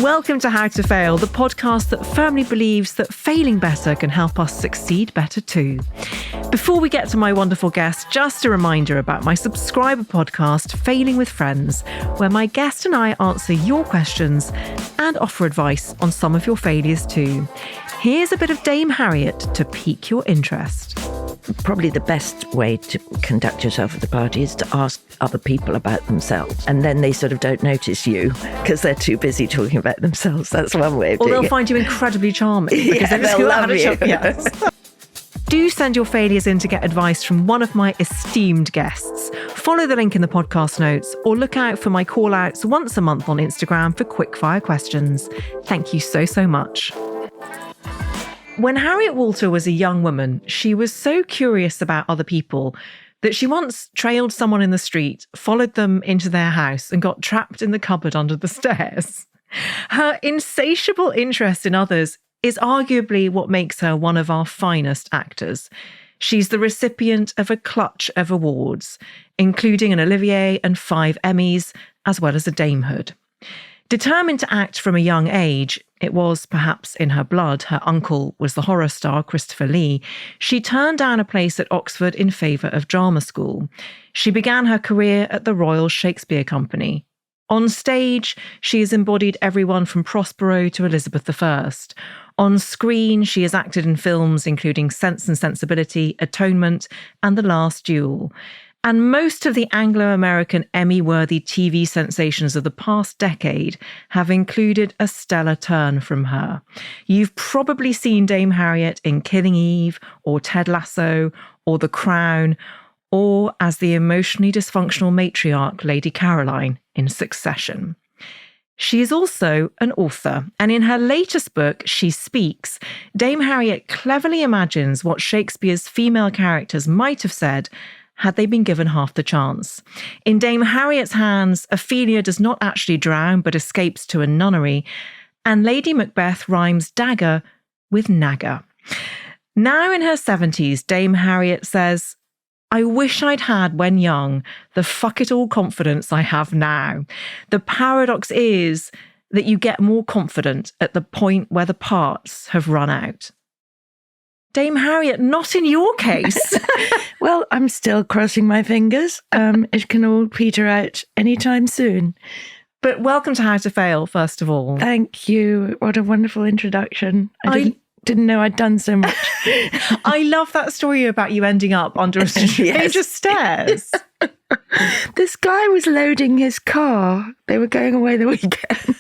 Welcome to How to Fail, the podcast that firmly believes that failing better can help us succeed better too. Before we get to my wonderful guest, just a reminder about my subscriber podcast, Failing with Friends, where my guest and I answer your questions and offer advice on some of your failures too. Here's a bit of Dame Harriet to pique your interest. Probably the best way to conduct yourself at the party is to ask other people about themselves. And then they sort of don't notice you because they're too busy talking about themselves. That's one way of doing it. Or they'll find you incredibly charming. Yeah, they'll love you. Yes. Do send your failures in to get advice from one of my esteemed guests. Follow the link in the podcast notes or look out for my call-outs once a month on Instagram for quick-fire questions. Thank you so much. When Harriet Walter was a young woman, she was so curious about other people that she once trailed someone in the street, followed them into their house, and got trapped in the cupboard under the stairs. Her insatiable interest in others is arguably what makes her one of our finest actors. She's the recipient of a clutch of awards, including an Olivier and 5 Emmys, as well as a damehood. Determined to act from a young age, it was perhaps in her blood, her uncle was the horror star Christopher Lee, she turned down a place at Oxford in favour of drama school. She began her career at the Royal Shakespeare Company. On stage, she has embodied everyone from Prospero to Elizabeth I. On screen, she has acted in films including Sense and Sensibility, Atonement, and The Last Duel. And most of the Anglo-American Emmy-worthy TV sensations of the past decade have included a stellar turn from her. You've probably seen Dame Harriet in Killing Eve, or Ted Lasso, or The Crown, or as the emotionally dysfunctional matriarch Lady Caroline in Succession. She is also an author, and in her latest book, She Speaks, Dame Harriet cleverly imagines what Shakespeare's female characters might have said had they been given half the chance. In Dame Harriet's hands, Ophelia does not actually drown but escapes to a nunnery, and Lady Macbeth rhymes dagger with nagger. Now in her 70s, Dame Harriet says, "I wish I'd had when young the fuck-it-all confidence I have now. The paradox is that you get more confident at the point where the parts have run out." Dame Harriet, not in your case. Well, I'm still crossing my fingers. It can all peter out anytime soon. But welcome to How to Fail, first of all. Thank you. What a wonderful introduction. I didn't know I'd done so much. I love that story about you ending up under a strange stairs. This guy was loading his car. They were going away the weekend.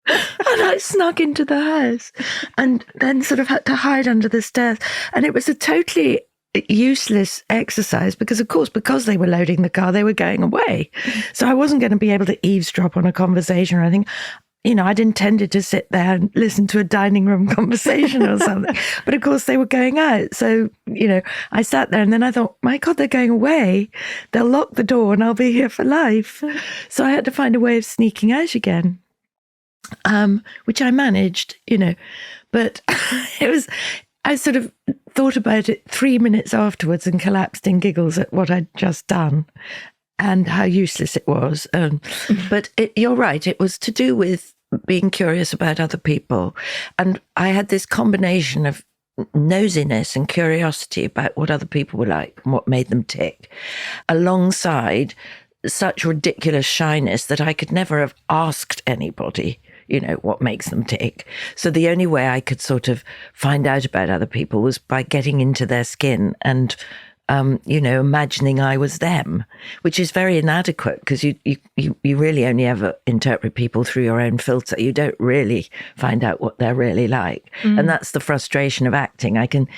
And I snuck into the house and then sort of had to hide under the stairs. And it was a totally useless exercise because, of course, because they were loading the car, they were going away. So I wasn't going to be able to eavesdrop on a conversation or anything. You know, I'd intended to sit there and listen to a dining room conversation or something. But of course, they were going out. So, you know, I sat there and then I thought, my God, they're going away. They'll lock the door and I'll be here for life. So I had to find a way of sneaking out again. Which I managed, you know, but I sort of thought about it 3 minutes afterwards and collapsed in giggles at what I'd just done and how useless it was. But you're right, it was to do with being curious about other people. And I had this combination of nosiness and curiosity about what other people were like and what made them tick, alongside such ridiculous shyness that I could never have asked anybody, you know, what makes them tick. So the only way I could sort of find out about other people was by getting into their skin and, you know, imagining I was them, which is very inadequate because you really only ever interpret people through your own filter. You don't really find out what they're really like. And that's the frustration of acting. I can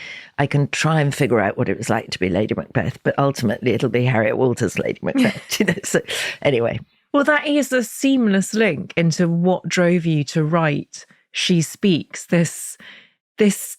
try and figure out what it was like to be Lady Macbeth, but ultimately it'll be Harriet Walter's Lady Macbeth. You know? So anyway. Well, that is a seamless link into what drove you to write She Speaks, this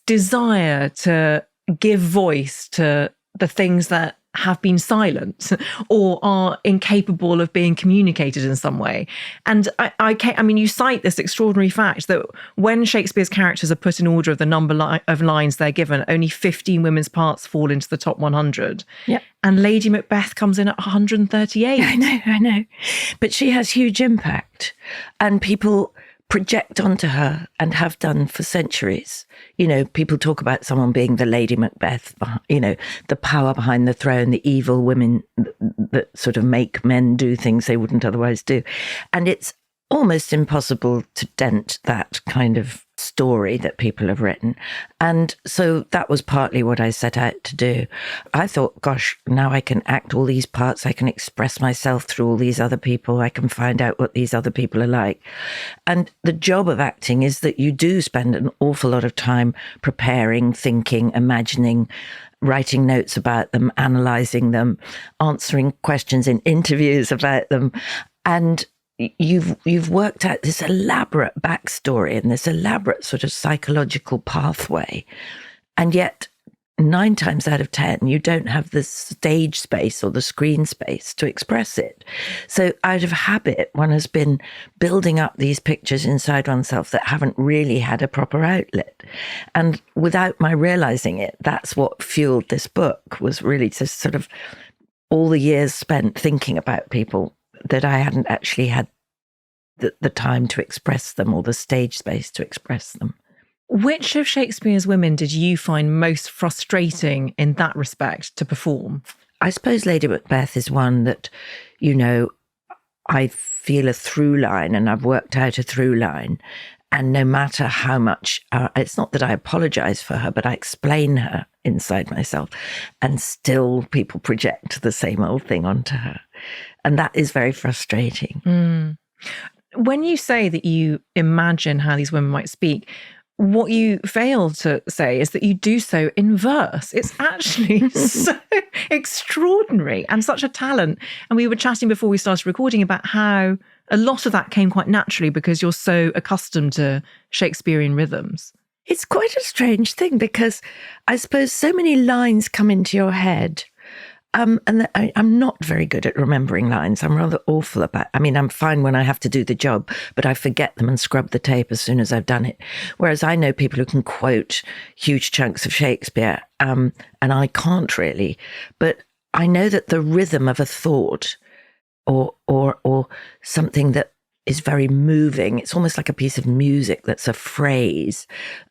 desire to give voice to the things that have been silent or are incapable of being communicated in some way. And I mean, you cite this extraordinary fact that when Shakespeare's characters are put in order of the number of lines they're given, only 15 women's parts fall into the top 100. Yep. And Lady Macbeth comes in at 138. I know. But she has huge impact. And people project onto her and have done for centuries. You know, people talk about someone being the Lady Macbeth, you know, the power behind the throne, the evil women that sort of make men do things they wouldn't otherwise do. And it's almost impossible to dent that kind of story that people have written. And so that was partly what I set out to do. I thought, gosh, now I can act all these parts. I can express myself through all these other people. I can find out what these other people are like. And the job of acting is that you do spend an awful lot of time preparing, thinking, imagining, writing notes about them, analysing them, answering questions in interviews about them. And you've worked out this elaborate backstory and this elaborate sort of psychological pathway. And yet 9 times out of 10, you don't have the stage space or the screen space to express it. So out of habit, one has been building up these pictures inside oneself that haven't really had a proper outlet. And without my realizing it, that's what fueled this book, was really to sort of all the years spent thinking about people that I hadn't actually had the time to express them or the stage space to express them. Which of Shakespeare's women did you find most frustrating in that respect to perform? I suppose Lady Macbeth is one that, you know, I feel a through line, and I've worked out a through line. And no matter how much, it's not that I apologise for her, but I explain her inside myself, and still people project the same old thing onto her. And that is very frustrating. Mm. When you say that you imagine how these women might speak, what you fail to say is that you do so in verse. It's actually so extraordinary and such a talent. And we were chatting before we started recording about how a lot of that came quite naturally because you're so accustomed to Shakespearean rhythms. It's quite a strange thing because I suppose so many lines come into your head. And I'm not very good at remembering lines. I'm rather awful about, I mean, I'm fine when I have to do the job, but I forget them and scrub the tape as soon as I've done it. Whereas I know people who can quote huge chunks of Shakespeare, and I can't really. But I know that the rhythm of a thought or something that is very moving, it's almost like a piece of music that's a phrase,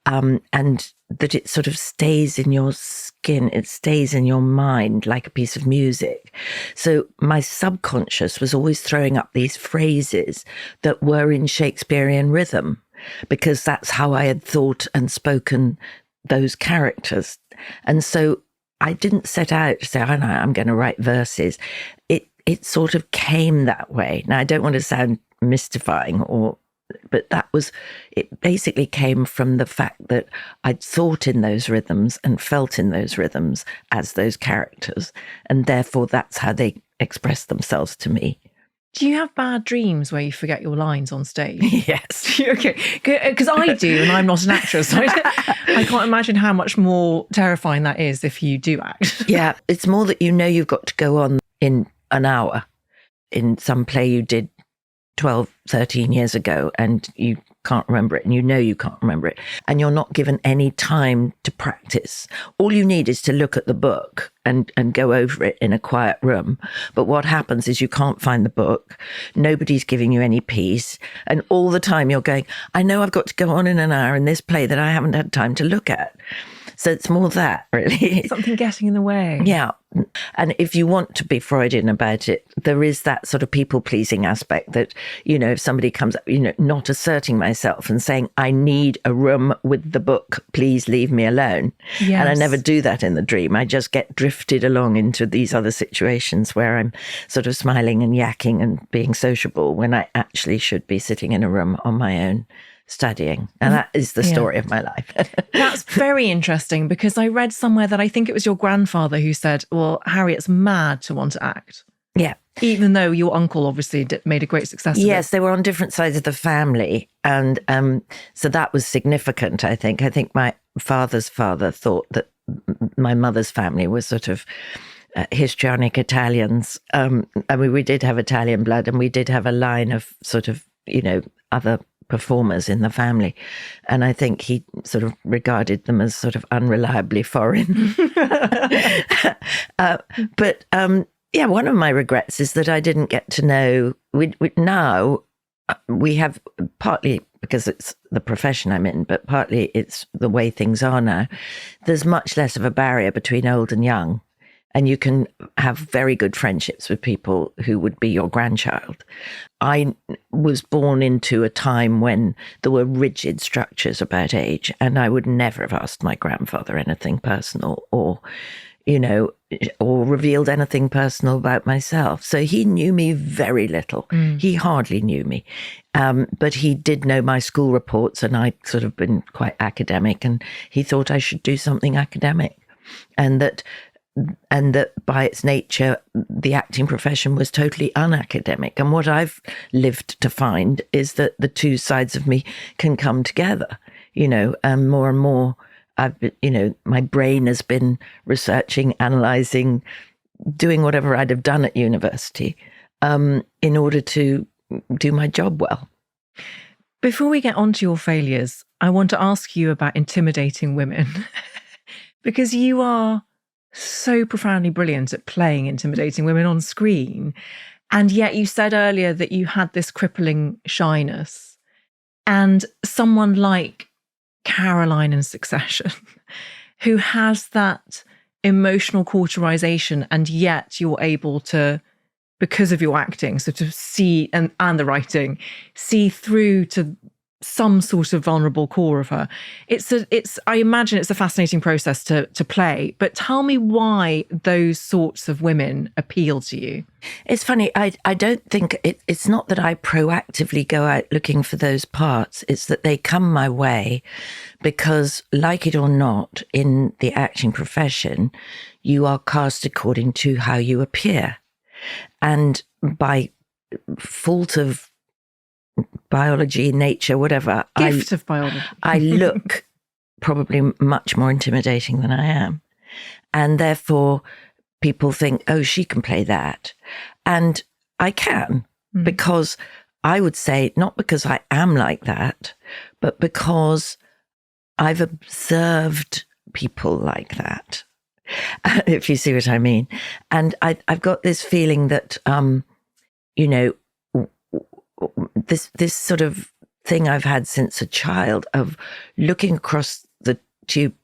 and that it sort of stays in your skin, it stays in your mind like a piece of music. So my subconscious was always throwing up these phrases that were in Shakespearean rhythm, because that's how I had thought and spoken those characters. And so I didn't set out to say, oh, no, I'm going to write verses. It sort of came that way. Now, I don't want to sound mystifying, but it basically came from the fact that I'd thought in those rhythms and felt in those rhythms as those characters, and therefore that's how they express themselves to me. Do you have bad dreams where you forget your lines on stage? Yes. Okay, because I do, and I'm not an actress. So I can't imagine how much more terrifying that is if you do act. Yeah, it's more that you know you've got to go on in an hour in some play you did 12, 13 years ago, and you can't remember it, and you know you can't remember it, and you're not given any time to practice. All you need is to look at the book and go over it in a quiet room. But what happens is you can't find the book, nobody's giving you any peace, and all the time you're going, I know I've got to go on in an hour in this play that I haven't had time to look at. So it's more that, really. Something getting in the way. Yeah. And if you want to be Freudian about it, there is that sort of people-pleasing aspect that, you know, if somebody comes up, you know, not asserting myself and saying, I need a room with the book, please leave me alone. Yes. And I never do that in the dream. I just get drifted along into these other situations where I'm sort of smiling and yakking and being sociable when I actually should be sitting in a room on my own, studying. And that is the story of my life. That's very interesting, because I read somewhere that I think it was your grandfather who said, well, Harriet's mad to want to act. Yeah. Even though your uncle obviously made a great success of it. Yes, they were on different sides of the family. And so that was significant, I think. I think my father's father thought that my mother's family was sort of histrionic Italians. I mean, we did have Italian blood, and we did have a line of sort of, you know, other performers in the family, and I think he sort of regarded them as sort of unreliably foreign. But yeah, one of my regrets is that I didn't get to know. Now we have, partly because it's the profession I'm in, but partly it's the way things are now. There's much less of a barrier between old and young. And you can have very good friendships with people who would be your grandchild. I was born into a time when there were rigid structures about age, and I would never have asked my grandfather anything personal or, or revealed anything personal about myself. So he knew me very little. He hardly knew me. But he did know my school reports, and I'd sort of been quite academic, and he thought I should do something academic. And that by its nature, the acting profession was totally unacademic. And what I've lived to find is that the two sides of me can come together, and more, I've been, my brain has been researching, analysing, doing whatever I'd have done at university in order to do my job well. Before we get on to your failures, I want to ask you about intimidating women because you are so profoundly brilliant at playing intimidating women on screen. And yet you said earlier that you had this crippling shyness. And someone like Caroline in Succession, who has that emotional cauterization, and yet you're able to, because of your acting, so to see, and the writing, see through to some sort of vulnerable core of her. I imagine it's a fascinating process to play, but tell me why those sorts of women appeal to you. It's funny. I don't think it's not that I proactively go out looking for those parts. It's that they come my way because, like it or not, in the acting profession, you are cast according to how you appear. And by fault of biology, nature, whatever. Gift of biology. I look probably much more intimidating than I am. And therefore, people think, oh, she can play that. And I can, because I would say, not because I am like that, but because I've observed people like that, if you see what I mean. And I've got this feeling that, this sort of thing I've had since a child of looking across the tube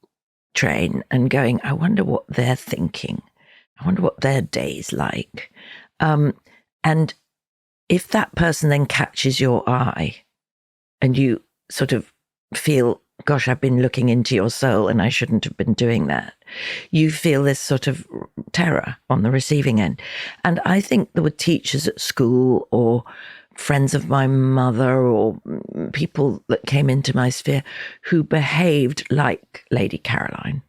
train and going, I wonder what they're thinking. I wonder what their day's like. And if that person then catches your eye and you sort of feel, gosh, I've been looking into your soul and I shouldn't have been doing that, you feel this sort of terror on the receiving end. And I think there were teachers at school or friends of my mother or people that came into my sphere who behaved like Lady Caroline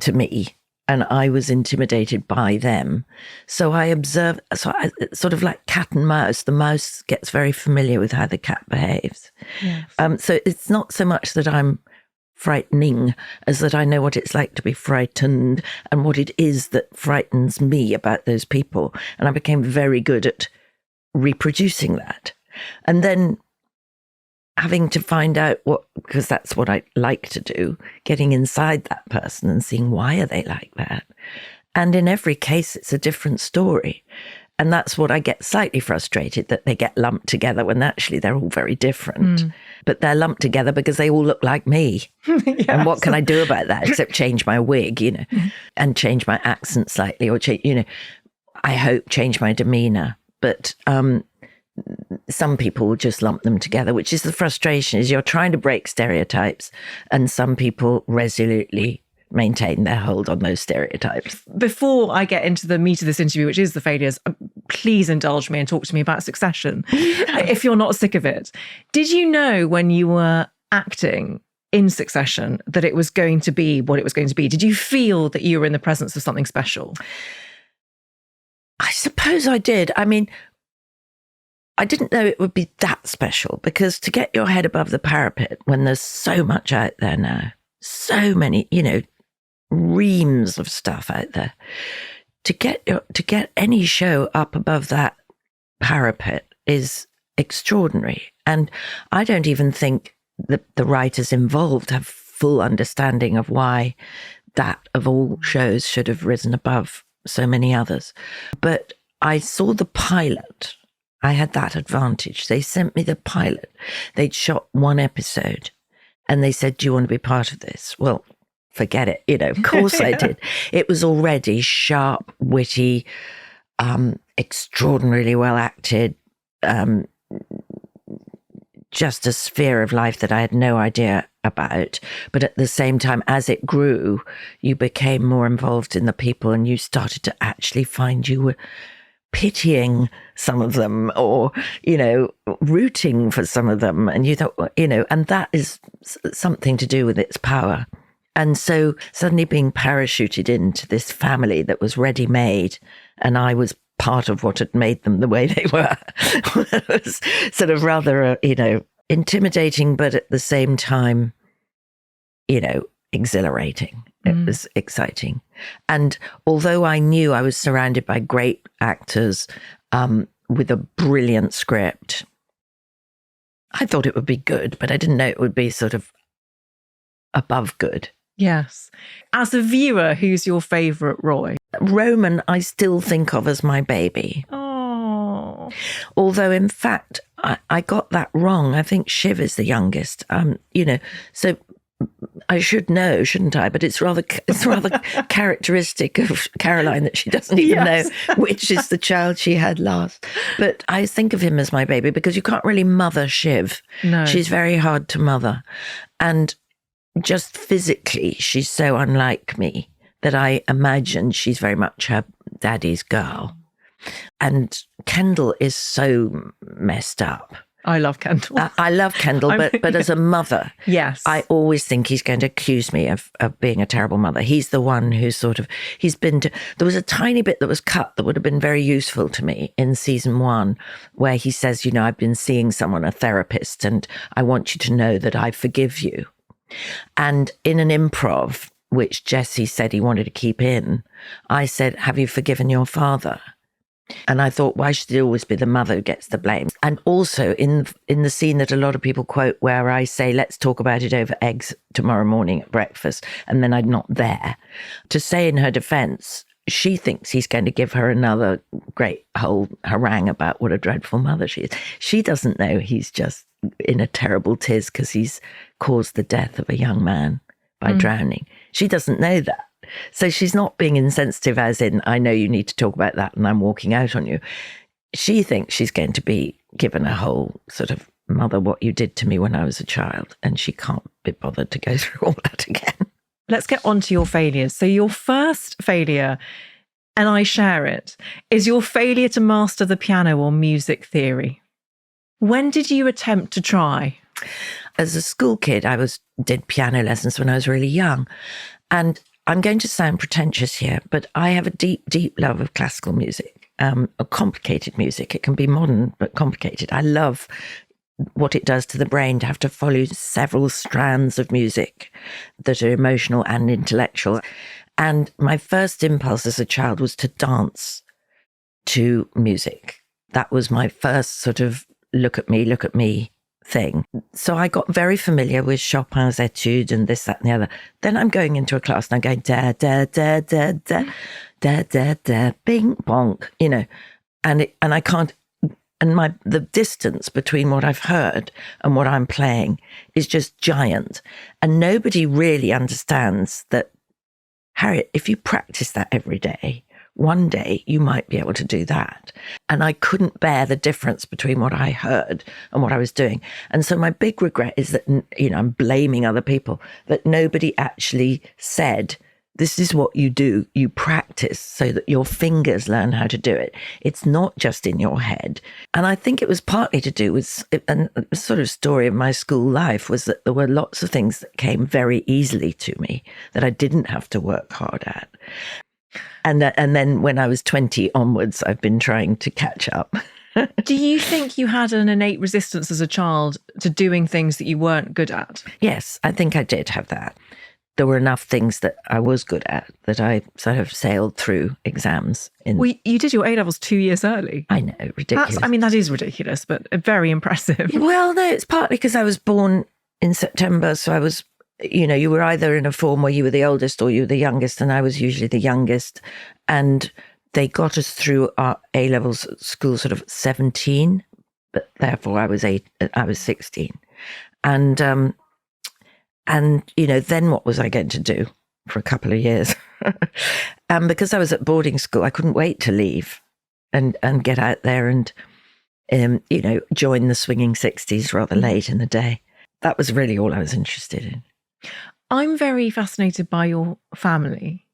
to me, and I was intimidated by them. So I observed, sort of like cat and mouse. The mouse gets very familiar with how the cat behaves. Yes. So it's not so much that I'm frightening as that I know what it's like to be frightened and what it is that frightens me about those people. And I became very good at reproducing that, and then having to find out because that's what I like to do, getting inside that person and seeing why are they like that. And in every case, it's a different story. And that's what I get slightly frustrated, that they get lumped together when actually they're all very different. But they're lumped together because they all look like me. Yes. And what can I do about that except change my wig, and change my accent slightly, or I hope change my demeanor. But some people will just lump them together, which is the frustration, is you're trying to break stereotypes and some people resolutely maintain their hold on those stereotypes. Before I get into the meat of this interview, which is the failures, please indulge me and talk to me about Succession, if you're not sick of it. Did you know when you were acting in Succession that it was going to be what it was going to be? Did you feel that you were in the presence of something special? I suppose I did. I mean, I didn't know it would be that special, because to get your head above the parapet when there's so much out there now, so many, reams of stuff out there, to get any show up above that parapet is extraordinary. And I don't even think the writers involved have full understanding of why that, of all shows, should have risen above so many others. But I saw the pilot I had that advantage. They sent me the pilot. They'd shot one episode and they said, do you want to be part of this? Well, forget it. Of course I did. It was already sharp, witty, extraordinarily well acted, just a sphere of life that I had no idea about. But at the same time, as it grew, you became more involved in the people and you started to actually find you were pitying some of them or, rooting for some of them. And you thought, and that is something to do with its power. And so suddenly being parachuted into this family that was ready-made, and I was part of what had made them the way they were, was sort of rather, intimidating, but at the same time, exhilarating. It was exciting. And although I knew I was surrounded by great actors with a brilliant script, I thought it would be good, but I didn't know it would be sort of above good. Yes. As a viewer, who's your favourite Roy? Roman, I still think of as my baby. Oh. Although, in fact, I got that wrong. I think Shiv is the youngest. So I should know, shouldn't I? But it's rather characteristic of Caroline that she doesn't even know which is the child she had last. But I think of him as my baby because you can't really mother Shiv. No. She's very hard to mother. And just physically, she's so unlike me that I imagine she's very much her daddy's girl. And Kendall is so messed up. I love Kendall. I love Kendall, but as a mother, yes, I always think he's going to accuse me of being a terrible mother. He's the one who's there was a tiny bit that was cut that would have been very useful to me in season 1, where he says, I've been seeing someone, a therapist, and I want you to know that I forgive you. And in an improv, which Jesse said he wanted to keep in, I said, have you forgiven your father? And I thought, why should it always be the mother who gets the blame? And also in the scene that a lot of people quote where I say, let's talk about it over eggs tomorrow morning at breakfast, and then I'm not there, to say in her defense, she thinks he's going to give her another great whole harangue about what a dreadful mother she is. She doesn't know he's just in a terrible tiz because he's caused the death of a young man by drowning. She doesn't know that. So she's not being insensitive as in, I know you need to talk about that and I'm walking out on you. She thinks she's going to be given a whole sort of, mother, what you did to me when I was a child. And she can't be bothered to go through all that again. Let's get on to your failures. So your first failure, and I share it, is your failure to master the piano or music theory. When did you attempt to try? As a school kid, I did piano lessons when I was really young. And I'm going to sound pretentious here, but I have a deep, deep love of classical music, complicated music. It can be modern, but complicated. I love what it does to the brain to have to follow several strands of music that are emotional and intellectual. And my first impulse as a child was to dance to music. That was my first sort of look at me thing. So I got very familiar with Chopin's Etude and this, that, and the other. Then I'm going into a class and I'm going da da da da da da da da bing bonk, and I can't. And the distance between what I've heard and what I'm playing is just giant. And nobody really understands that, Harriet, if you practice that every day, one day you might be able to do that. And I couldn't bear the difference between what I heard and what I was doing. And so my big regret is that, I'm blaming other people, that nobody actually said, this is what you do. You practice so that your fingers learn how to do it. It's not just in your head. And I think it was partly to do with, and a sort of story of my school life was that there were lots of things that came very easily to me that I didn't have to work hard at. And then when I was 20 onwards, I've been trying to catch up. Do you think you had an innate resistance as a child to doing things that you weren't good at? Yes, I think I did have that. There were enough things that I was good at that I sort of sailed through exams. Well, you did your A-levels 2 years early. I know, ridiculous. That is ridiculous, but very impressive. Well, no, it's partly because I was born in September, so I was, you were either in a form where you were the oldest or you were the youngest, and I was usually the youngest. And they got us through our A-levels at school sort of 17, but therefore I was 16. And then what was I going to do for a couple of years? And because I was at boarding school, I couldn't wait to leave and get out there and, join the swinging 60s rather late in the day. That was really all I was interested in. I'm very fascinated by your family.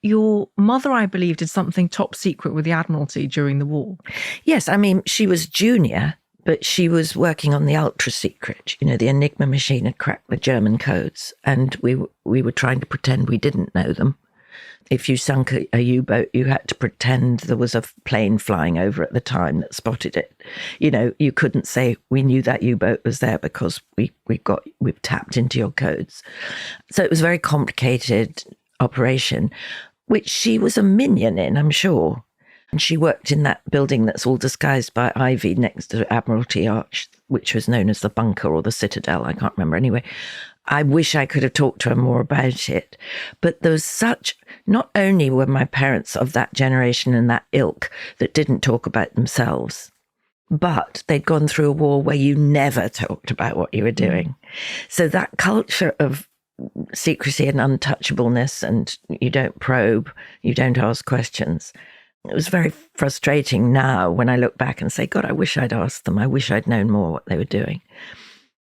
Your mother, I believe, did something top secret with the Admiralty during the war. Yes, I mean, she was junior, but she was working on the ultra secret. The Enigma machine had cracked the German codes, and we were trying to pretend we didn't know them. If you sunk a U-boat, you had to pretend there was a plane flying over at the time that spotted it. You couldn't say we knew that U-boat was there because we've tapped into your codes. So it was a very complicated operation, which she was a minion in, I'm sure. And she worked in that building that's all disguised by ivy next to Admiralty Arch, which was known as the bunker or the citadel. I can't remember anyway. I wish I could have talked to her more about it. But there was not only were my parents of that generation and that ilk that didn't talk about themselves, but they'd gone through a war where you never talked about what you were doing. So that culture of secrecy and untouchableness, and you don't probe, you don't ask questions. It was very frustrating now when I look back and say, God, I wish I'd asked them. I wish I'd known more what they were doing.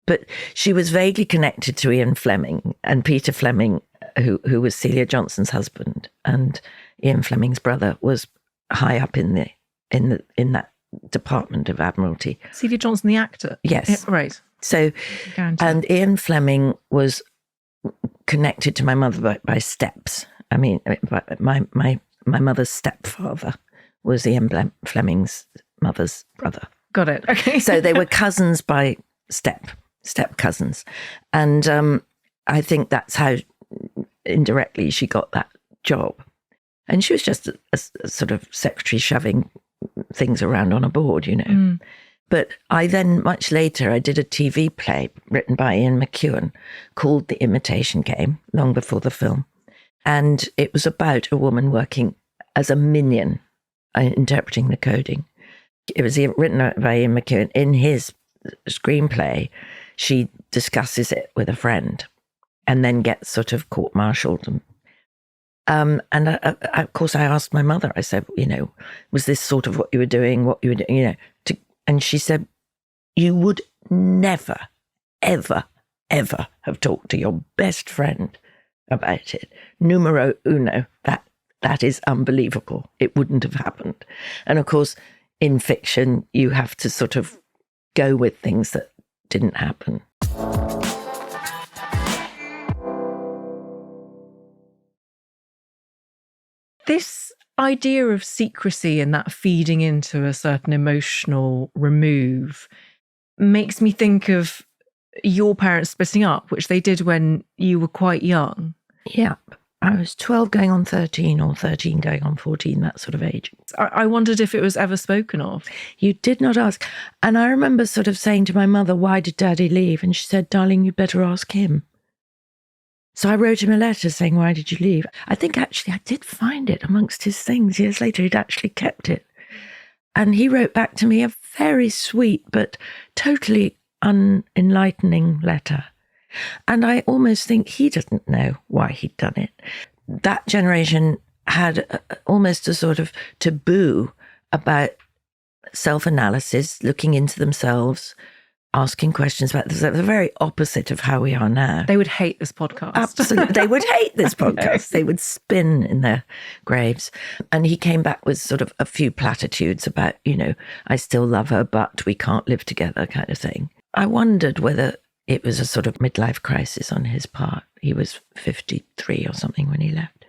But she was vaguely connected to Ian Fleming and Peter Fleming, who was Celia Johnson's husband, and Ian Fleming's brother was high up in that department of Admiralty. Celia Johnson, the actor? Yes. Yeah, right. So, and Ian Fleming was connected to my mother by steps. I mean, my mother's stepfather was Ian Fleming's mother's brother. Got it. Okay. So they were cousins by step cousins. And I think that's how indirectly she got that job. And she was just a sort of secretary shoving things around on a board, But I then, much later, I did a TV play written by Ian McEwan called The Imitation Game, long before the film. And it was about a woman working as a minion, interpreting the coding. It was written by Ian McEwan. In his screenplay, she discusses it with a friend and then gets sort of court-martialed. And of course, I asked my mother, I said, was this sort of what you were doing, and she said, you would never, ever, ever have talked to your best friend about it. Numero uno, that is unbelievable. It wouldn't have happened. And of course, in fiction, you have to sort of go with things that didn't happen. This idea of secrecy and that feeding into a certain emotional remove makes me think of your parents splitting up, which they did when you were quite young. Yeah. I was 12 going on 13 or 13 going on 14, that sort of age. I wondered if it was ever spoken of. You did not ask. And I remember sort of saying to my mother, why did Daddy leave? And she said, darling, you'd better ask him. So I wrote him a letter saying, why did you leave? I think actually I did find it amongst his things. Years later, he'd actually kept it. And he wrote back to me a very sweet but totally unenlightening letter. And I almost think he didn't know why he'd done it. That generation had almost a sort of taboo about self-analysis, looking into themselves, asking questions about this. The very opposite of how we are now. They would hate this podcast. Absolutely. They would hate this podcast. They would spin in their graves. And he came back with sort of a few platitudes about, I still love her, but we can't live together kind of thing. I wondered whether it was a sort of midlife crisis on his part. He was 53 or something when he left.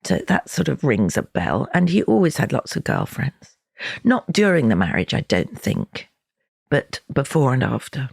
So that sort of rings a bell. And he always had lots of girlfriends. Not during the marriage, I don't think, but before and after.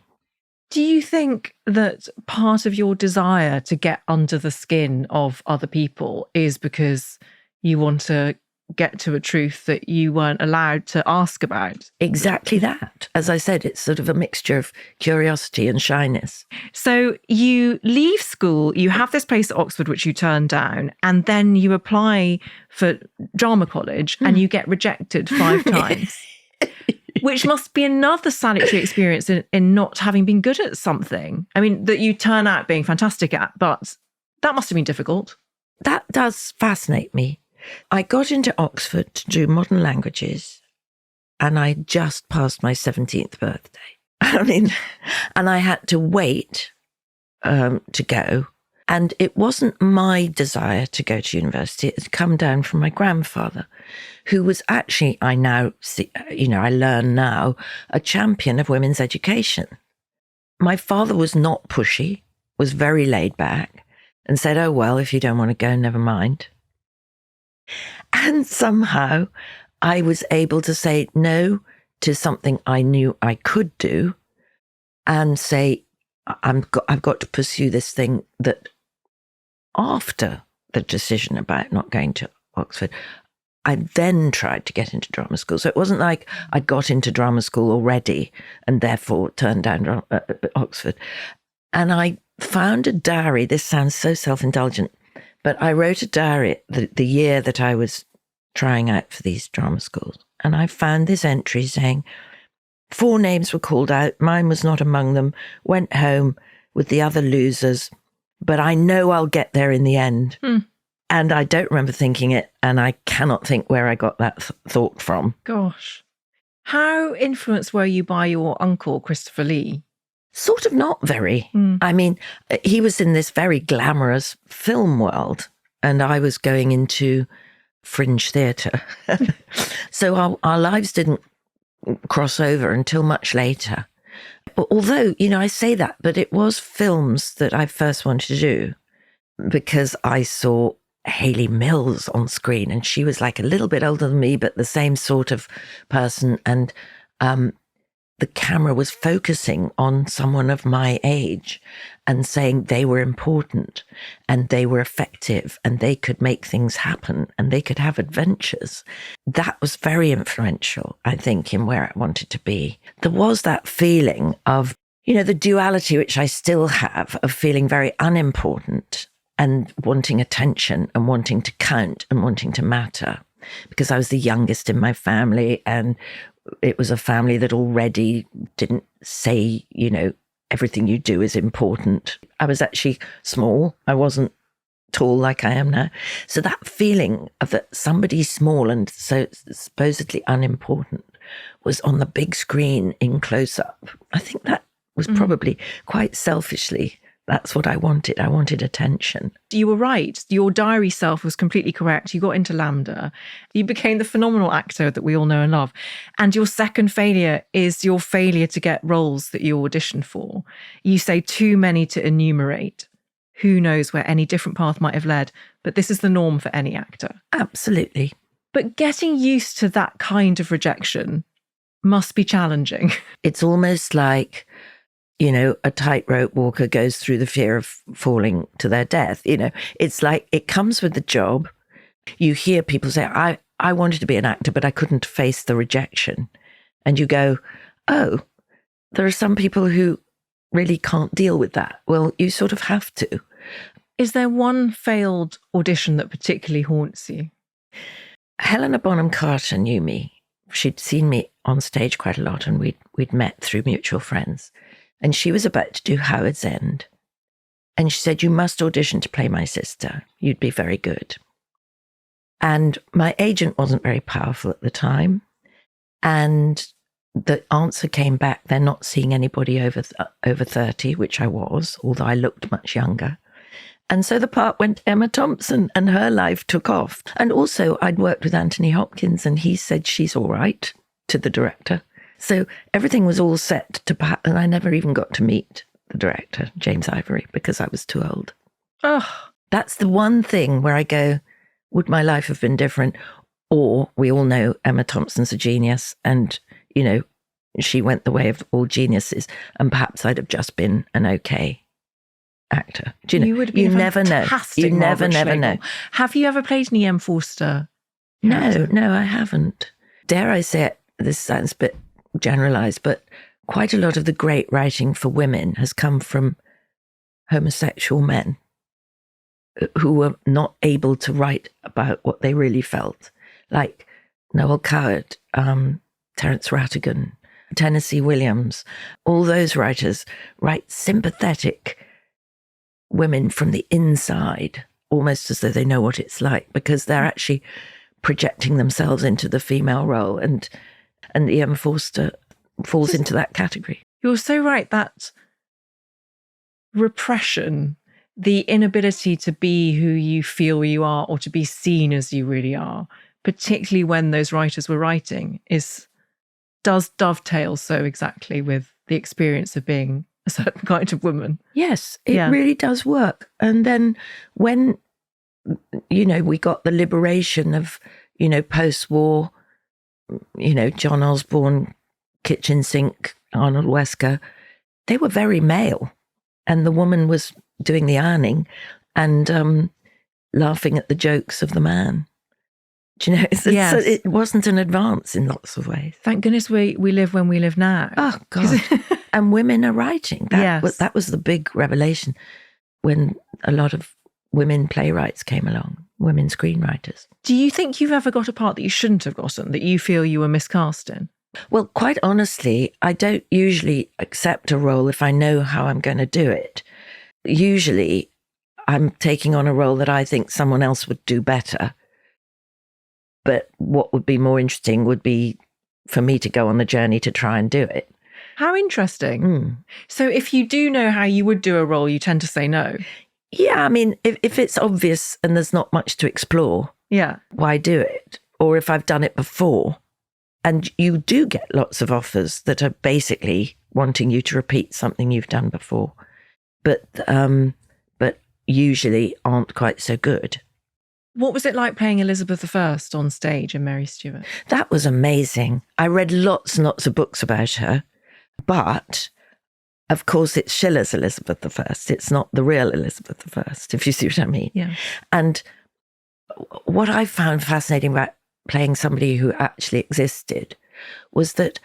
Do you think that part of your desire to get under the skin of other people is because you want to get to a truth that you weren't allowed to ask about. Exactly that. As I said, it's sort of a mixture of curiosity and shyness. So you leave school, you have this place at Oxford, which you turn down, and then you apply for drama college and you get rejected 5 times, which must be another salutary experience in not having been good at something. I mean, that you turn out being fantastic at, but that must have been difficult. That does fascinate me. I got into Oxford to do modern languages and I just passed my 17th birthday. I mean, and I had to wait to go. And it wasn't my desire to go to university. It had come down from my grandfather, who was actually, I now see, I learn now, a champion of women's education. My father was not pushy, was very laid back and said, oh, well, if you don't want to go, never mind. And somehow I was able to say no to something I knew I could do and say, I've got to pursue this thing that after the decision about not going to Oxford, I then tried to get into drama school. So it wasn't like I got into drama school already and therefore turned down Oxford. And I found a diary. This sounds so self-indulgent, but I wrote a diary the year that I was trying out for these drama schools. And I found this entry saying, 4 names were called out. Mine was not among them. Went home with the other losers, but I know I'll get there in the end. And I don't remember thinking it, and I cannot think where I got that thought from. Gosh. How influenced were you by your uncle, Christopher Lee? Sort of not very. I mean, he was in this very glamorous film world, and I was going into fringe theatre. So our lives didn't cross over until much later. Although, I say that, but it was films that I first wanted to do because I saw Hayley Mills on screen, and she was like a little bit older than me, but the same sort of person. And the camera was focusing on someone of my age and saying they were important and they were effective and they could make things happen and they could have adventures. That was very influential, I think, in where I wanted to be. There was that feeling of, the duality, which I still have, of feeling very unimportant and wanting attention and wanting to count and wanting to matter, because I was the youngest in my family and it was a family that already didn't say, everything you do is important. I was actually small. I wasn't tall like I am now. So that feeling of that somebody small and so supposedly unimportant was on the big screen in close up. I think that was probably quite selfishly. That's what I wanted. I wanted attention. You were right. Your diary self was completely correct. You got into Lambda. You became the phenomenal actor that we all know and love. And your second failure is your failure to get roles that you auditioned for. You say too many to enumerate. Who knows where any different path might have led, but this is the norm for any actor. Absolutely. But getting used to that kind of rejection must be challenging. It's almost like, a tightrope walker goes through the fear of falling to their death. It's like it comes with the job. You hear people say, I wanted to be an actor, but I couldn't face the rejection. And you go, oh, there are some people who really can't deal with that. Well, you sort of have to. Is there one failed audition that particularly haunts you? Helena Bonham Carter knew me. She'd seen me on stage quite a lot and we'd met through mutual friends. And she was about to do Howard's End. And she said, you must audition to play my sister. You'd be very good. And my agent wasn't very powerful at the time. And the answer came back, they're not seeing anybody over 30, which I was, although I looked much younger. And so the part went to Emma Thompson and her life took off. And also I'd worked with Anthony Hopkins and he said, she's all right, to the director. So everything was all set to pat, and I never even got to meet the director, James Ivory, because I was too old. Oh, that's the one thing where I go, would my life have been different? Or we all know Emma Thompson's a genius and, she went the way of all geniuses and perhaps I'd have just been an okay actor. Do you know? You would have been never know. You never know. Have you ever played Niamh Forster character? No, I haven't. Dare I say it, this sounds a bit generalised, but quite a lot of the great writing for women has come from homosexual men who were not able to write about what they really felt. Like Noel Coward, Terence Rattigan, Tennessee Williams, all those writers write sympathetic women from the inside, almost as though they know what it's like, because they're actually projecting themselves into the female role. And E.M. Forster falls into that category. You're so right. That repression, the inability to be who you feel you are or to be seen as you really are, particularly when those writers were writing, does dovetail so exactly with the experience of being a certain kind of woman. Yes, it really does work. And then when, we got the liberation of, post-war, John Osborne, kitchen sink, Arnold Wesker, they were very male. And the woman was doing the ironing and laughing at the jokes of the man. Do you know, it wasn't an advance in lots of ways. Thank goodness we live when we live now. Oh, God. And women are writing. That was the big revelation when a lot of women playwrights came along, women screenwriters. Do you think you've ever got a part that you shouldn't have gotten, that you feel you were miscast in? Well, quite honestly, I don't usually accept a role if I know how I'm going to do it. Usually, I'm taking on a role that I think someone else would do better. But what would be more interesting would be for me to go on the journey to try and do it. How interesting. So if you do know how you would do a role, you tend to say no? Yeah, I mean, if it's obvious and there's not much to explore, why do it? Or if I've done it before, and you do get lots of offers that are basically wanting you to repeat something you've done before, but usually aren't quite so good. What was it like playing Elizabeth I on stage in Mary Stuart? That was amazing. I read lots and lots of books about her, but of course it's Schiller's Elizabeth I. It's not the real Elizabeth I, if you see what I mean. Yeah. And what I found fascinating about playing somebody who actually existed was that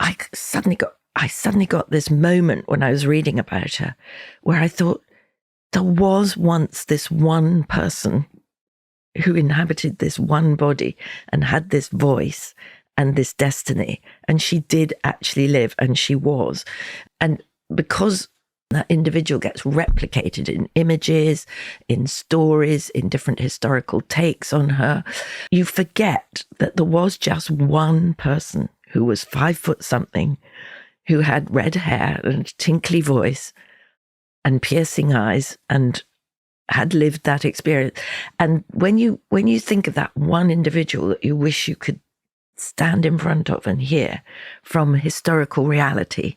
I suddenly got this moment when I was reading about her where I thought there was once this one person who inhabited this one body and had this voice and this destiny. And she did actually live, and she was. And because that individual gets replicated in images, in stories, in different historical takes on her, you forget that there was just one person who was 5 foot something, who had red hair and a tinkly voice and piercing eyes and had lived that experience. And when you think of that one individual that you wish you could stand in front of and hear from historical reality,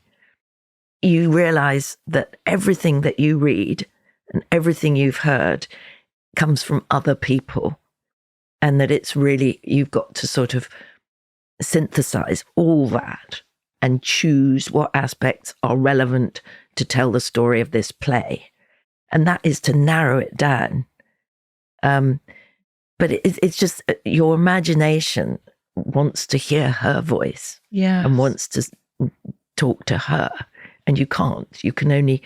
you realize that everything that you read and everything you've heard comes from other people, and that it's really, you've got to sort of synthesize all that and choose what aspects are relevant to tell the story of this play. And that is to narrow it down. But it's just your imagination wants to hear her voice and wants to talk to her. And you can't. You can only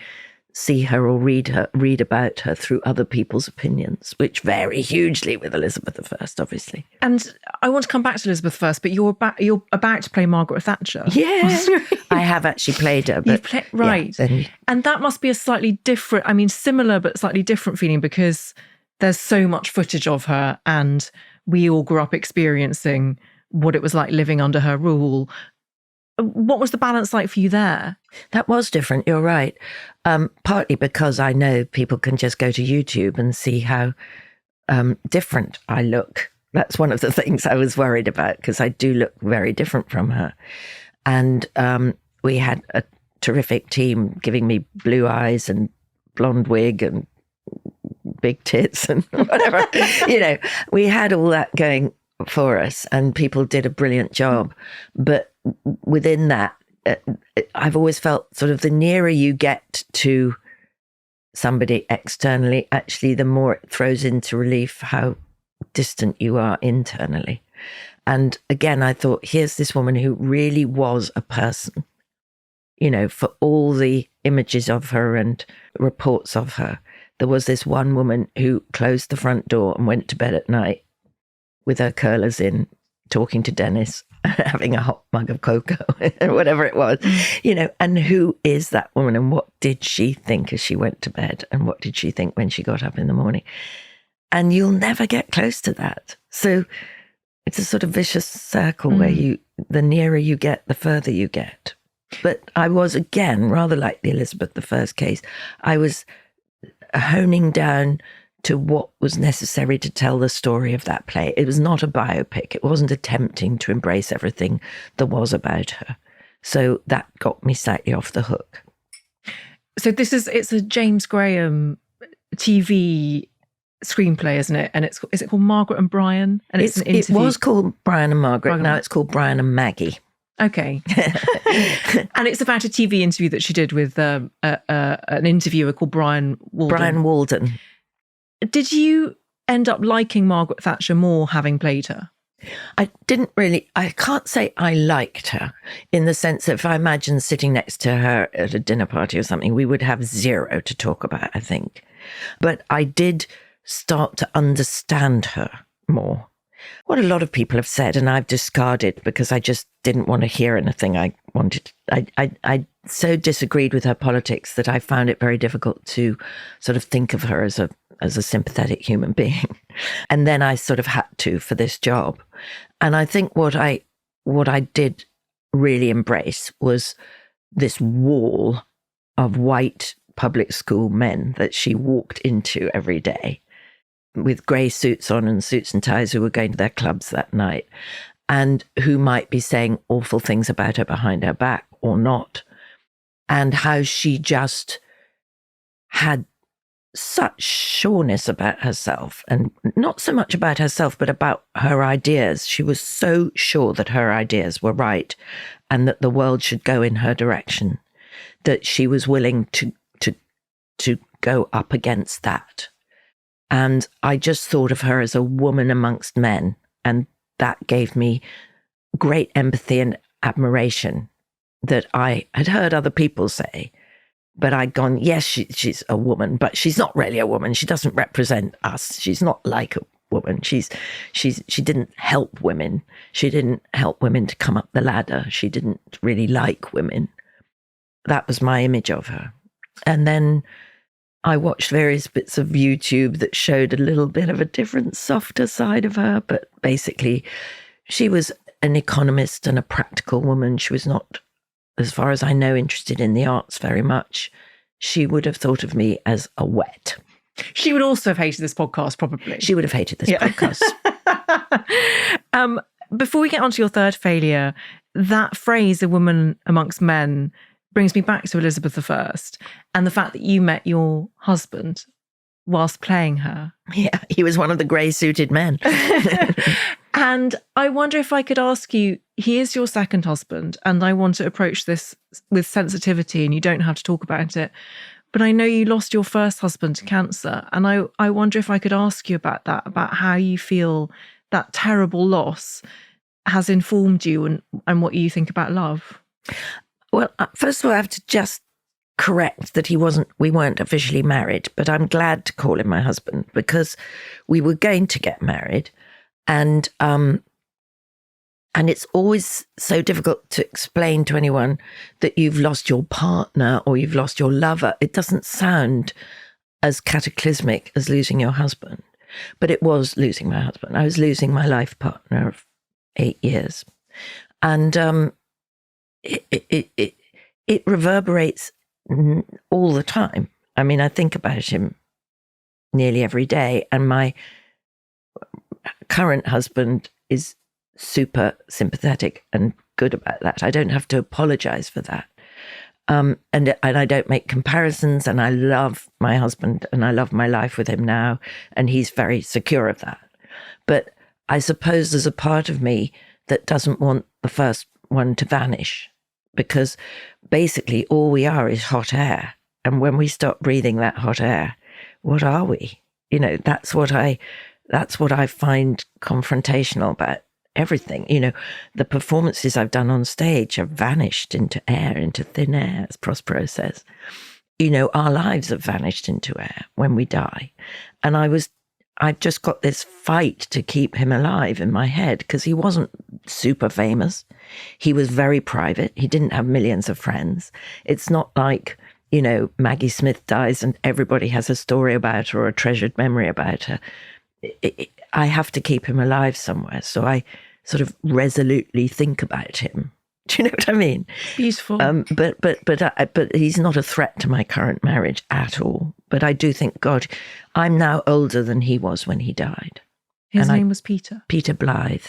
see her or read about her through other people's opinions, which vary hugely with Elizabeth I, obviously. And I want to come back to Elizabeth I, but you're about to play Margaret Thatcher. Yeah, I have actually played her. But right. Yeah, and that must be a slightly different, I mean, similar but slightly different feeling, because there's so much footage of her and we all grew up experiencing what it was like living under her rule. What was the balance like for you there? That was different, you're right. Partly because I know people can just go to YouTube and see how different I look. That's one of the things I was worried about, because I do look very different from her. And we had a terrific team giving me blue eyes and blonde wig and big tits and whatever. We had all that going for us, and people did a brilliant job. But within that, I've always felt sort of the nearer you get to somebody externally, actually, the more it throws into relief how distant you are internally. And again, I thought, here's this woman who really was a person, you know, for all the images of her and reports of her. There was this one woman who closed the front door and went to bed at night with her curlers in, talking to Dennis, having a hot mug of cocoa, or whatever it was, you know, and who is that woman and what did she think as she went to bed and what did she think when she got up in the morning? And you'll never get close to that. So it's a sort of vicious circle where the nearer you get, the further you get. But I was, again, rather like the Elizabeth I case, I was honing down to what was necessary to tell the story of that play. It was not a biopic. It wasn't attempting to embrace everything there was about her. So that got me slightly off the hook. So it's a James Graham TV screenplay, isn't it? And is it called Margaret and Brian? And it's an interview. It was called Brian and Margaret. Now it's called Brian and Maggie. Okay. And it's about a TV interview that she did with an interviewer called Brian Walden. Brian Walden. Did you end up liking Margaret Thatcher more having played her? I can't say I liked her in the sense that if I imagine sitting next to her at a dinner party or something, we would have zero to talk about, I think. But I did start to understand her more. What a lot of people have said, and I've discarded because I just didn't want to hear anything I wanted. I so disagreed with her politics that I found it very difficult to sort of think of her as a sympathetic human being. And then I sort of had to for this job. And I think what I did really embrace was this wall of white public school men that she walked into every day, with grey suits on and suits and ties, who were going to their clubs that night and who might be saying awful things about her behind her back or not. And how she just had such sureness about herself, and not so much about herself, but about her ideas. She was so sure that her ideas were right and that the world should go in her direction, that she was willing to go up against that. And I just thought of her as a woman amongst men. And that gave me great empathy and admiration that I had heard other people say. But I'd gone, yes, she's a woman, but she's not really a woman. She doesn't represent us. She's not like a woman. She didn't help women. She didn't help women to come up the ladder. She didn't really like women. That was my image of her. And then I watched various bits of YouTube that showed a little bit of a different, softer side of her. But basically, she was an economist and a practical woman. She was not, as far as I know, interested in the arts very much. She would have thought of me as a wet. She would also have hated this podcast, probably. She would have hated this podcast. Before we get on to your third failure, that phrase, a woman amongst men, brings me back to Elizabeth I and the fact that you met your husband whilst playing her. Yeah, he was one of the grey-suited men. And I wonder if I could ask you, he is your second husband, and I want to approach this with sensitivity, and you don't have to talk about it. But I know you lost your first husband to cancer, and I wonder if I could ask you about that, about how you feel that terrible loss has informed you and what you think about love. Well, first of all, I have to just correct that we weren't officially married, but I'm glad to call him my husband because we were going to get married. And it's always so difficult to explain to anyone that you've lost your partner or you've lost your lover. It doesn't sound as cataclysmic as losing your husband, but it was losing my husband. I was losing my life partner of 8 years. And it reverberates all the time. I mean, I think about him nearly every day, and my current husband is super sympathetic and good about that. I don't have to apologize for that. And I don't make comparisons, and I love my husband and I love my life with him now, and he's very secure of that. But I suppose there's a part of me that doesn't want the first one to vanish, because basically all we are is hot air. And when we stop breathing that hot air, what are we? You know, that's what I that's what I find confrontational about everything. You know, the performances I've done on stage have vanished into air, into thin air, as Prospero says. You know, our lives have vanished into air when we die. And I've just got this fight to keep him alive in my head, because he wasn't super famous. He was very private. He didn't have millions of friends. It's not like, you know, Maggie Smith dies and everybody has a story about her or a treasured memory about her. I have to keep him alive somewhere. So I sort of resolutely think about him. Do you know what I mean? Beautiful. But he's not a threat to my current marriage at all. But I do think, God, I'm now older than he was when he died. His name was Peter. Peter Blythe.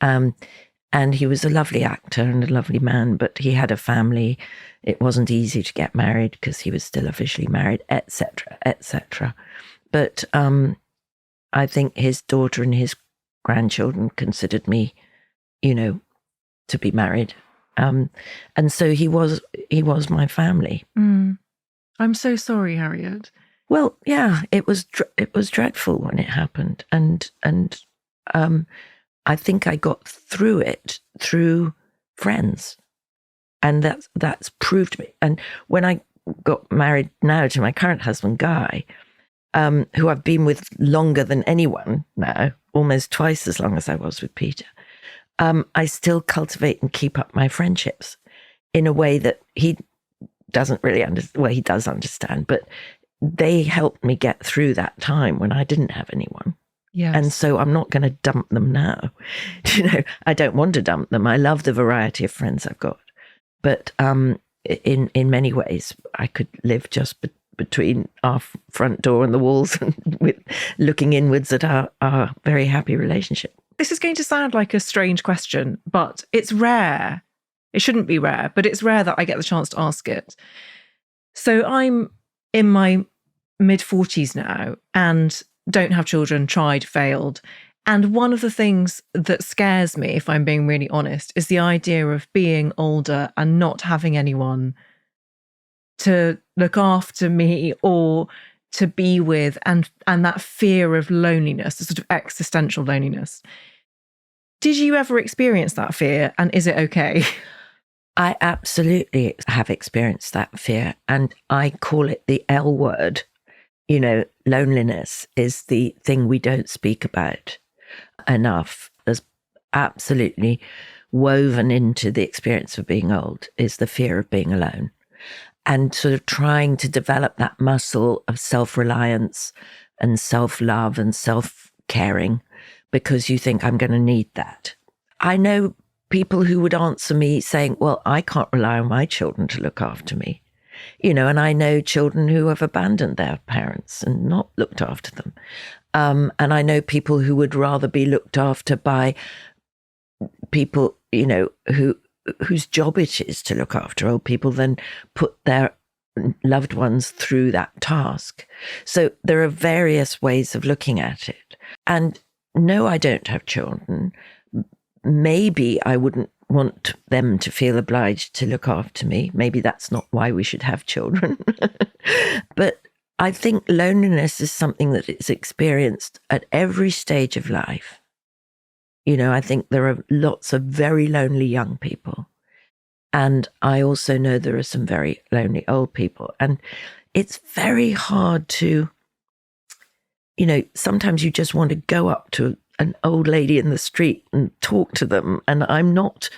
And he was a lovely actor and a lovely man, but he had a family. It wasn't easy to get married because he was still officially married, etc., etc. But I think his daughter and his grandchildren considered me, you know, to be married. And so he was my family. I'm so sorry, Harriet. Well, yeah, it was dreadful when it happened. And I think I got through it through friends. And that's proved me. And when I got married now to my current husband, Guy, who I've been with longer than anyone now, almost twice as long as I was with Peter, I still cultivate and keep up my friendships in a way that he doesn't really understand. Well, he does understand, but they helped me get through that time when I didn't have anyone. Yes. And so I'm not going to dump them now. You know, I don't want to dump them. I love the variety of friends I've got. But in many ways, I could live just between our front door and the walls and with looking inwards at our very happy relationship. This is going to sound like a strange question, but it's rare. It shouldn't be rare, but it's rare that I get the chance to ask it. So I'm in my mid-40s now and don't have children, tried, failed. And one of the things that scares me, if I'm being really honest, is the idea of being older and not having anyone to look after me or to be with, and that fear of loneliness, the sort of existential loneliness. Did you ever experience that fear, and is it okay? I absolutely have experienced that fear, and I call it the L word. You know, loneliness is the thing we don't speak about enough. As absolutely woven into the experience of being old is the fear of being alone. And sort of trying to develop that muscle of self-reliance and self-love and self-caring, because you think, I'm going to need that. I know people who would answer me saying, well, I can't rely on my children to look after me. You know, and I know children who have abandoned their parents and not looked after them. And I know people who would rather be looked after by people, you know, whose job it is to look after old people than put their loved ones through that task. So there are various ways of looking at it. And no, I don't have children. Maybe I wouldn't want them to feel obliged to look after me. Maybe that's not why we should have children. But I think loneliness is something that is experienced at every stage of life. You know, I think there are lots of very lonely young people. And I also know there are some very lonely old people. And it's very hard to, you know, sometimes you just want to go up to an old lady in the street and talk to them. And I'm not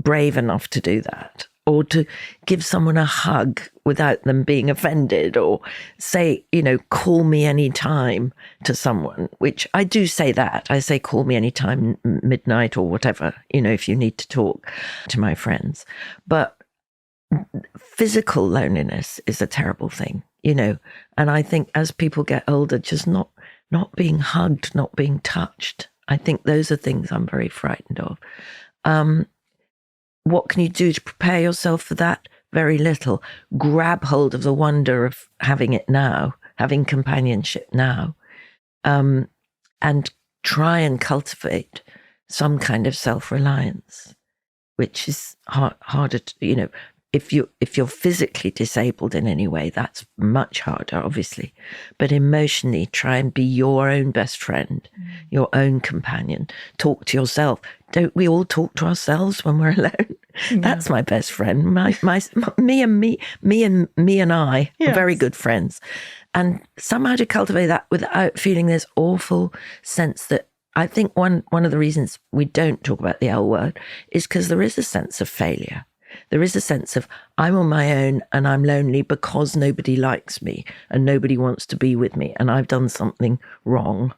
brave enough to do that, or to give someone a hug without them being offended, or say, you know, call me anytime to someone, which I do say that. I say, call me anytime, midnight or whatever, you know, if you need to talk to my friends. But physical loneliness is a terrible thing, you know, and I think as people get older, just not being hugged, not being touched. I think those are things I'm very frightened of. What can you do to prepare yourself for that? Very little. Grab hold of the wonder of having it now, having companionship now, and try and cultivate some kind of self-reliance, which is harder to, you know, if you're physically disabled in any way, that's much harder, obviously. But emotionally, try and be your own best friend, your own companion. Talk to yourself. Don't we all talk to ourselves when we're alone? Yeah. That's my best friend. Me and I are very good friends. And somehow to cultivate that without feeling this awful sense that, I think one of the reasons we don't talk about the L word is because there is a sense of failure. There is a sense of, I'm on my own and I'm lonely because nobody likes me and nobody wants to be with me and I've done something wrong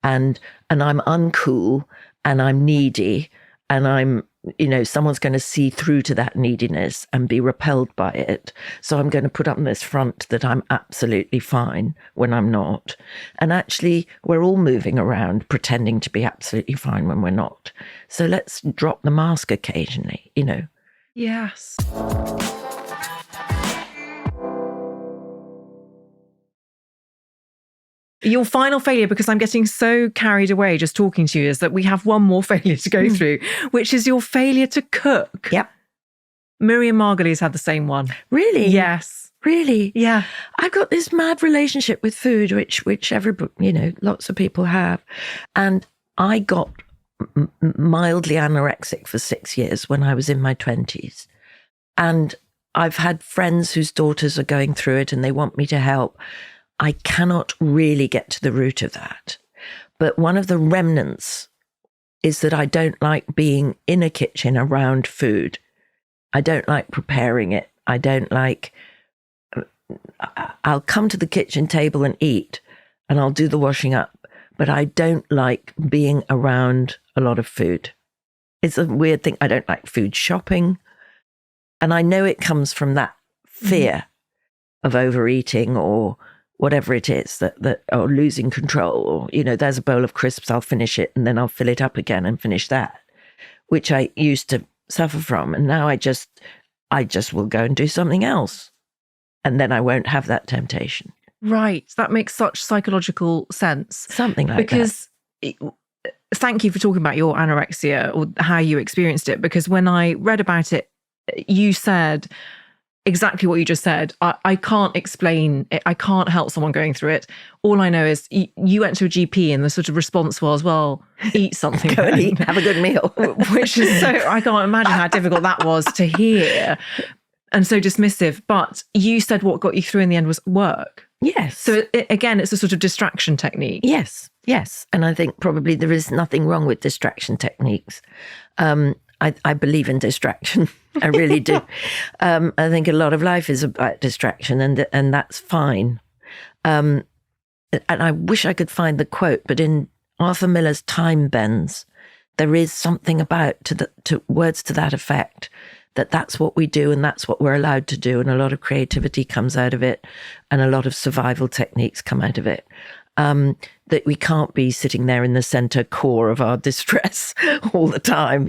and I'm uncool and I'm needy and I'm, someone's going to see through to that neediness and be repelled by it. So I'm going to put up this front that I'm absolutely fine when I'm not. And actually, we're all moving around pretending to be absolutely fine when we're not. So let's drop the mask occasionally, Yes. Your final failure, because I'm getting so carried away just talking to you, is that we have one more failure to go through, which is your failure to cook. Yep. Miriam Margolyes had the same one. Really? Yes. Really? Yeah. I've got this mad relationship with food, which everybody, lots of people have. And I got mildly anorexic for 6 years when I was in my 20s. And I've had friends whose daughters are going through it and they want me to help. I cannot really get to the root of that. But one of the remnants is that I don't like being in a kitchen around food. I don't like preparing it. I don't like, I'll come to the kitchen table and eat and I'll do the washing up, but I don't like being around a lot of food. It's a weird thing. I don't like food shopping. And I know it comes from that fear of overeating or whatever it is, that or losing control, or, there's a bowl of crisps, I'll finish it and then I'll fill it up again and finish that, which I used to suffer from. And now I just will go and do something else. And then I won't have that temptation. Right. That makes such psychological sense. Something like because thank you for talking about your anorexia or how you experienced it. Because when I read about it, you said exactly what you just said. I can't explain it. I can't help someone going through it. All I know is you went to a GP and the sort of response was, well, eat something. Go and eat, have a good meal. Which is I can't imagine how difficult that was to hear and so dismissive. But you said what got you through in the end was work. Yes. So again, it's a sort of distraction technique. Yes. And I think probably there is nothing wrong with distraction techniques. I believe in distraction. I really do. I think a lot of life is about distraction, and that's fine. And I wish I could find the quote, but in Arthur Miller's Time Bends, there is something about to words to that effect, that's what we do and that's what we're allowed to do, and a lot of creativity comes out of it, and a lot of survival techniques come out of it. That we can't be sitting there in the center core of our distress all the time.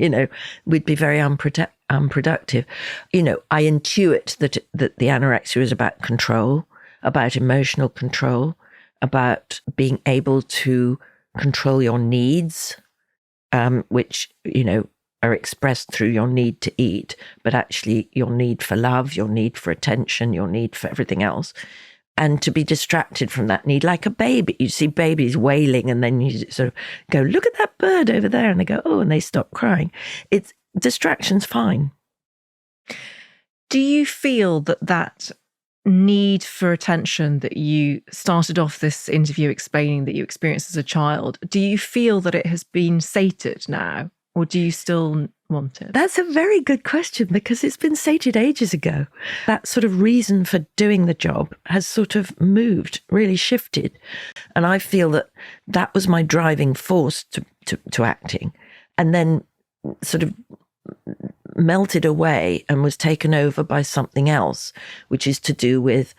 We'd be very unproductive. I intuit that the anorexia is about control, about emotional control, about being able to control your needs, which, are expressed through your need to eat, but actually your need for love, your need for attention, your need for everything else. And to be distracted from that need, like a baby. You see babies wailing and then you sort of go, look at that bird over there. And they go, oh, and they stop crying. Distraction's fine. Do you feel that need for attention that you started off this interview explaining that you experienced as a child, do you feel that it has been sated now? Or do you still want it? That's a very good question, because it's been sated ages ago. That sort of reason for doing the job has sort of moved, really shifted. And I feel that was my driving force to acting, and then sort of melted away and was taken over by something else, which is to do with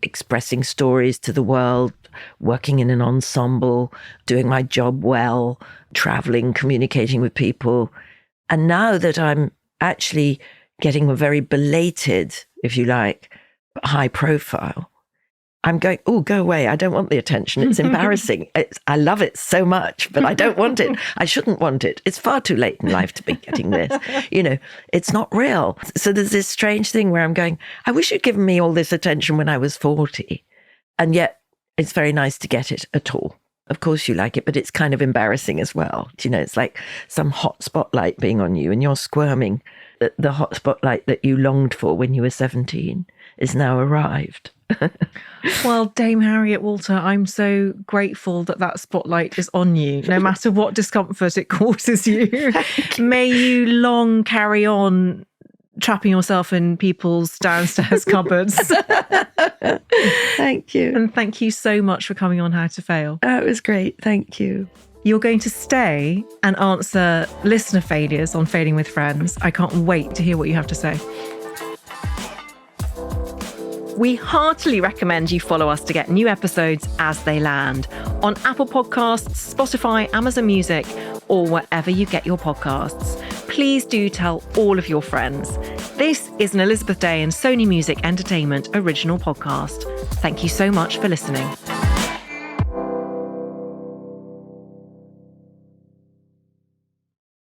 expressing stories to the world, working in an ensemble, doing my job well, traveling, communicating with people. And now that I'm actually getting a very belated, if you like, high profile, I'm going, oh, go away. I don't want the attention. It's embarrassing. I love it so much, but I don't want it. I shouldn't want it. It's far too late in life to be getting this. It's not real. So there's this strange thing where I'm going, I wish you'd given me all this attention when I was 40. And yet it's very nice to get it at all. Of course you like it, but it's kind of embarrassing as well. It's like some hot spotlight being on you and you're squirming that the hot spotlight that you longed for when you were 17 is now arrived. Well, Dame Harriet Walter, I'm so grateful that spotlight is on you, no matter what discomfort it causes you. May you long carry on trapping yourself in people's downstairs cupboards. Thank you. And thank you so much for coming on How to Fail. Oh, it was great. Thank you. You're going to stay and answer listener failures on Failing with Friends. I can't wait to hear what you have to say. We heartily recommend you follow us to get new episodes as they land on Apple Podcasts, Spotify, Amazon Music, or wherever you get your podcasts. Please do tell all of your friends. This is an Elizabeth Day and Sony Music Entertainment original podcast. Thank you so much for listening.